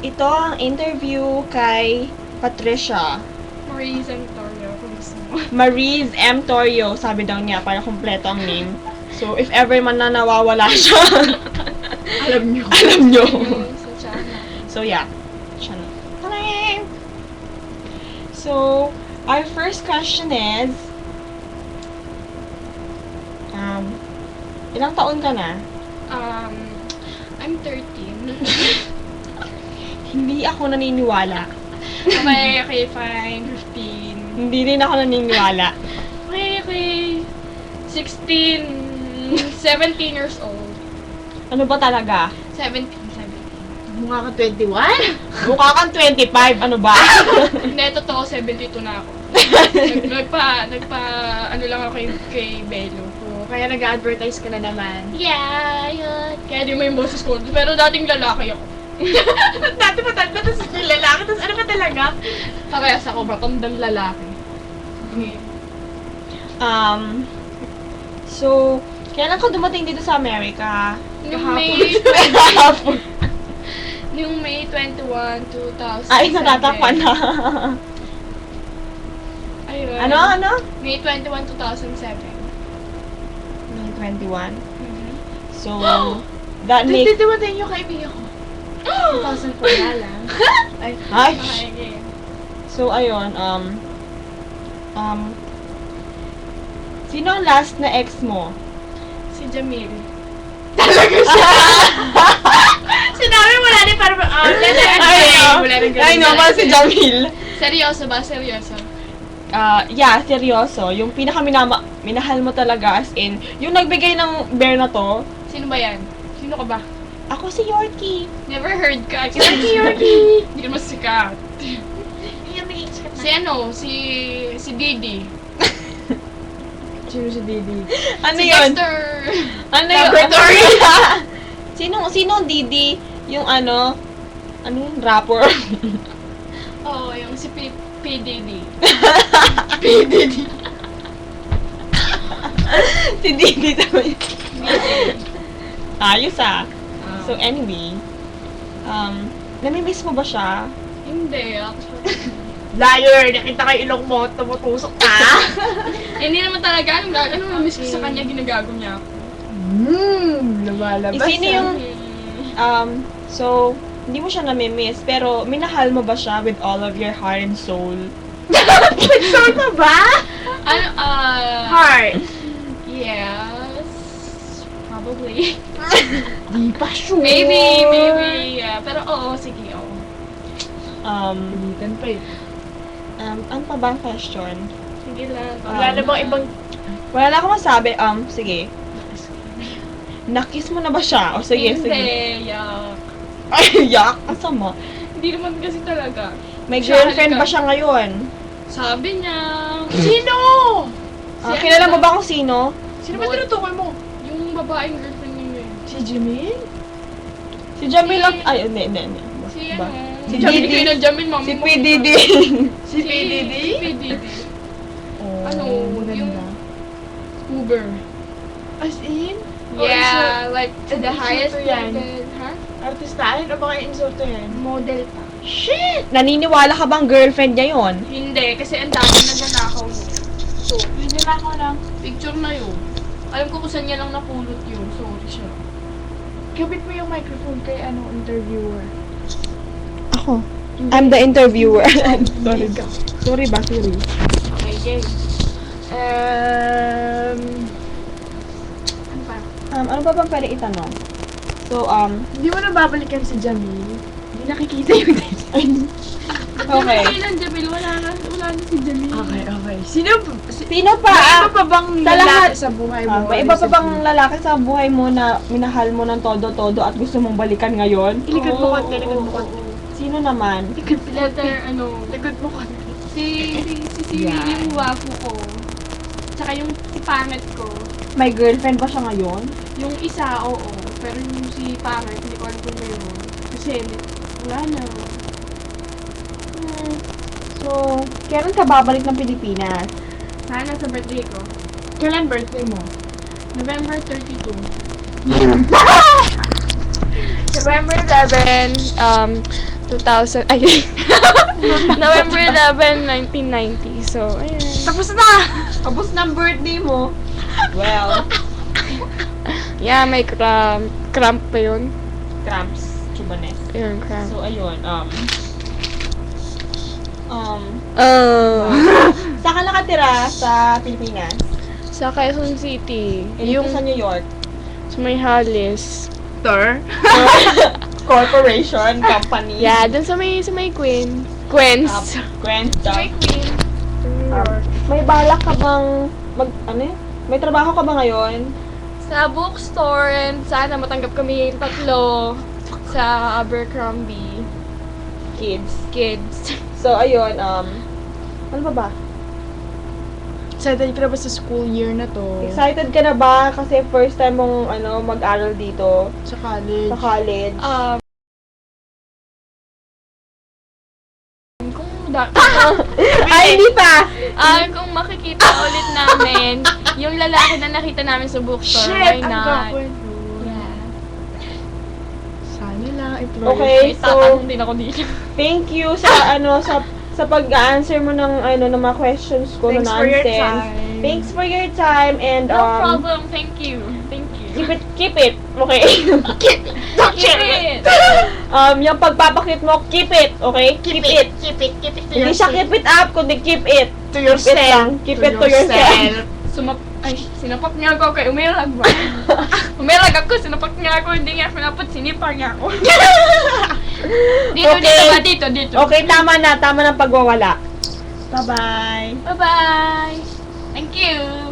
ito ang interview kay Patricia. Maurice and Torio, kung gusto mo. Maurice M. Torio, sabi daw niya, para kompleto ang name. So, if ever man na nawawala siya, Alam nyo. alam nyo. Ayun, sa chat natin. So, yeah. Siya na. Taray! So, our first question is, ilang taon ka na? I'm 13. Hindi ako naniniwala. Okay, fine. 15. Hindi rin ako naniniwala. Okay. 16, 17 years old. Ano ba talaga? 17. Mukha ka 21? Mukha kang 25, ano ba? Hindi, totoo, 72 na ako. Ano lang ako kay Belo. Kaya nag-advertise ka na naman. Yeah, yun. Kaya di mo yung boses ko. Pero dating lalaki ako. Dati matanda, tapos yung lalaki, tapos ano ba talaga? Parehas ako, matandang lalaki. Okay. So, kailan ka dumating dito sa Amerika? Noong May 21, 2007. Ay, natatakpan na. Ayun. Ano? May 21, 2007. May 21. Mhm. So, that makes... Dito dumating yung kaibigan ko. 2004 na lang. Ay, Ay! Okay. So, ayun, sino ang last na ex mo? Si Jamil. talaga siya! Sinabi mo na rin para wala rin ganun. Ay, naman si Jamil. Seryoso ba? Seryoso? Yeah, seryoso. Yung minahal mo talaga, as in, yung nagbigay ng bear na to, Sino ba yan? Sino ka ba? ako si Yorkie. Never heard ka. Yorkie! Hindi ka masikat. Yung magiging sikat na. Si ano? Si Didi. Sino si Didi? Ano Si yun? Dexter. Ano yun? Laboratory. Sino ang Didi? Yung ano yung rapper? Oo, yung si P. Didi. Didi. Si Didi daw yun. Ayos ah. So anyway, namimiss mo ba siya? Hindi, actually. Liar! Nakita kayo ilong mo, tumutusok ka. Hindi naman talaga. Ano miss ko sa kanya, ginagago niya ako. Lumalabas. Sino yung, so, hindi mo siya namimiss, pero minahal mo ba siya with all of your heart and soul? Pixel na ba? Ano, Heart. yes. Probably. Di pa sure. Maybe, yeah. Pero oo, sige, oo. Pilitan pa eh. Ano pa ba ang question? Sige lang. Wala na bang ibang... Wala na akong masabi, sige. Nakiss mo na ba siya? O sige, sige. Hindi, yuck. Ay, yak! Ang sama. Hindi naman kasi talaga. May Siya, girlfriend halika. ba siya ngayon? Sabi niya, Sino? Kilala mo ba kung sino? Sino ba tinutukoy mo? yung babaeng girlfriend niya yun. Si Jamil? Si Jamil ang... Ay, hindi. Si Ba? ano? Si Jamil Didi. kayo ng Jamil, mami Si mo. PDD. Si PDD? Si PDD. Oh, Ano, yung Uber. As in? Yeah, like to the Insulto highest yan. level. Ha? Artistahin o baka insulto yan? Model pa. Shit! Naniniwala ka bang girlfriend niya yon? Hindi, kasi ang dami nagnanakaw niya. So, Hindi na ako lang. picture na yun. Alam ko kung saan niya lang napulot yun. Sorry siya. Kapit mo yung microphone kay interviewer. Ako. I'm the interviewer. Sorry. Sorry ba? Sorry. Okay, game. Ano pa? Ano pa bang pwede itanong? So, Hindi mo na babalikan si Jamil. Hindi nakikita yung okay. Jamil ng Jamil, wala na si Jamil. Okay. Sino Sino pa? may iba pa bang sa lalaki lahat- sa buhay mo? May iba pa bang lalaki sa buhay mo na minahal mo ng todo-todo at gusto mong balikan ngayon? Ilikod mo Oo, konti, likod mo oo, konti. oo. Sino naman? Likod mo konti. Letter, ano, Likod mo konti. si Yeah. yung wafu ko. Tsaka yung si pangit ko. May girlfriend ba siya ngayon? Yung isa, oo. Pero yung si pangit, hindi ko alam kung mayroon. Kasi, wala na. So, kailan ka babalik ng Pilipinas? Sana sa birthday ko. Kailan birthday mo? November 32. November 11, 2000, ay, November 11, 1990. So, ayun. Tapos na! Tapos ng birthday mo. Well, Yeah, may cramp pa yun. cramps. Chubanes. Ayun, cramp. So, ayun. Oh. Saan ka nakatira sa Pilipinas? Sa Quezon City. Yung Yung sa New York. sa may Halis. Tor? Corporation, company. Yeah, dun sa may Queen. Queens. Grand stuff. May queen. May balak ka bang may trabaho ka ba ngayon? Sa bookstore and sana matanggap kami tatlo sa Abercrombie Kids. So, ayun, ano ba? Excited ka na ba sa school year na to? Excited ka na ba? Kasi first time mong, mag-aral dito Sa college. sa college. Ay, hindi pa! Kung makikita ulit namin yung lalaki na nakita namin sa bookstore, why Shit! Ang not? gwapo nun. Yeah. Sana lang. Okay, May so, tatanong din ako dito. thank you sa, sa pag-answer mo ng, ng mga questions ko Thanks na for your nonsense. time. Thanks for your time, and, No problem, thank you. keep it, okay? Keep it! Yung pagpapakit mo, keep it, okay? Keep it. Hindi siya keep it up, kundi keep it. To Keep it lang. Keep it to yourself. Sinapak niya ako kay umirag ba? Umirag ako, sinapak niya ako, hindi niya pinapot, sinipa niya ako. Dito, Okay. dito. Okay, tama na pagwawala. Bye-bye. Bye-bye! Thank you!